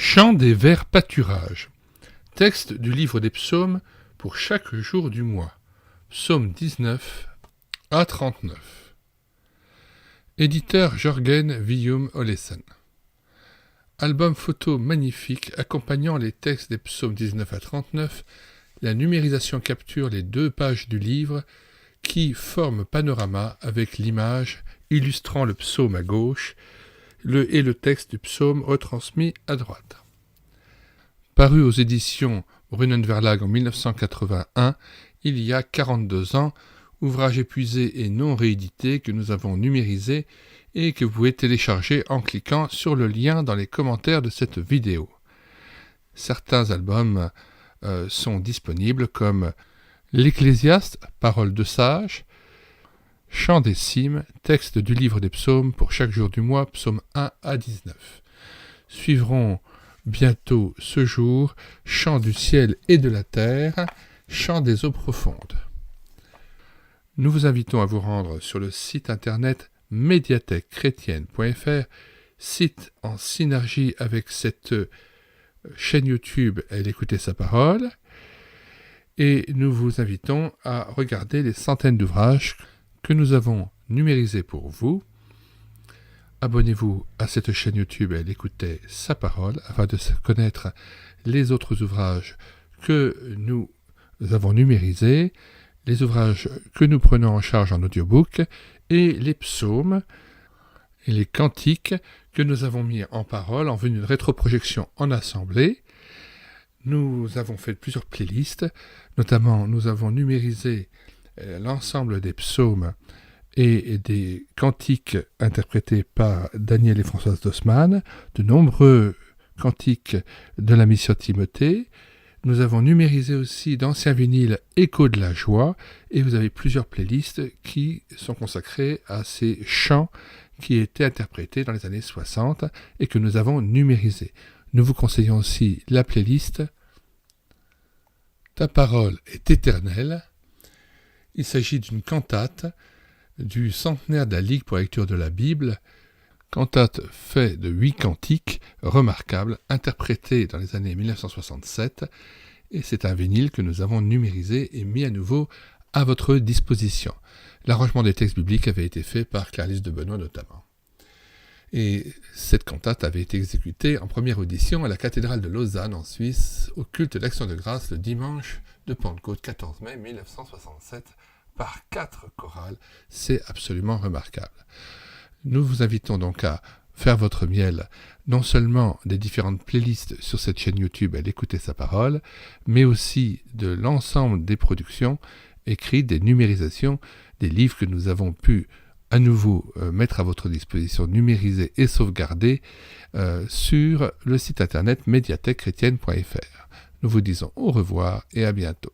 Chant des vers pâturages. Texte du livre des psaumes pour chaque jour du mois. Psaume 19 à 39. Éditeur Jørgen Vium Olesen. Album photo magnifique accompagnant les textes des psaumes 19 à 39. La numérisation capture les 2 pages du livre qui forment panorama avec l'image illustrant le psaume à gauche et le texte du psaume retransmis à droite. Paru aux éditions Brunnen Verlag en 1981, il y a 42 ans, ouvrage épuisé et non réédité que nous avons numérisé et que vous pouvez télécharger en cliquant sur le lien dans les commentaires de cette vidéo. Certains albums sont disponibles comme l'Ecclésiaste, Paroles de sages, Chant des cimes, texte du livre des psaumes pour chaque jour du mois, psaumes 1 à 19. Suivront bientôt ce jour, Chant du ciel et de la terre, Chant des eaux profondes. Nous vous invitons à vous rendre sur le site internet médiathèquechrétienne.fr, site en synergie avec cette chaîne YouTube Elle écoutait sa parole, et nous vous invitons à regarder les centaines d'ouvrages que nous avons numérisés pour vous. Abonnez-vous à cette chaîne YouTube Elle écoutait sa parole afin de connaître les autres ouvrages que nous avons numérisés, les ouvrages que nous prenons en charge en audiobook et les psaumes et les cantiques que nous avons mis en parole en vue d'une rétroprojection en assemblée. Nous avons fait plusieurs playlists, notamment nous avons numérisé l'ensemble des psaumes et des cantiques interprétés par Daniel et Françoise Dossmann, de nombreux cantiques de la mission Timothée. Nous avons numérisé aussi d'anciens vinyles Écho de la joie, et vous avez plusieurs playlists qui sont consacrées à ces chants qui étaient interprétés dans les années 60 et que nous avons numérisés. Nous vous conseillons aussi la playlist Ta parole est éternelle. Il s'agit d'une cantate du centenaire de la Ligue pour la lecture de la Bible, cantate faite de 8 cantiques remarquables interprétés dans les années 1967, et c'est un vinyle que nous avons numérisé et mis à nouveau à votre disposition. L'arrangement des textes bibliques avait été fait par Clarisse de Benoît notamment. Et cette cantate avait été exécutée en première audition à la cathédrale de Lausanne en Suisse, au culte d'Action de grâce le dimanche de Pentecôte 14 mai 1967 par 4 chorales. C'est absolument remarquable. Nous vous invitons donc à faire votre miel, non seulement des différentes playlists sur cette chaîne YouTube Elle écoutait sa parole, mais aussi de l'ensemble des productions écrites, des numérisations, des livres que nous avons pu à nouveau mettre à votre disposition, numérisés et sauvegardés sur le site internet médiathèquechrétienne.fr. Nous vous disons au revoir et à bientôt.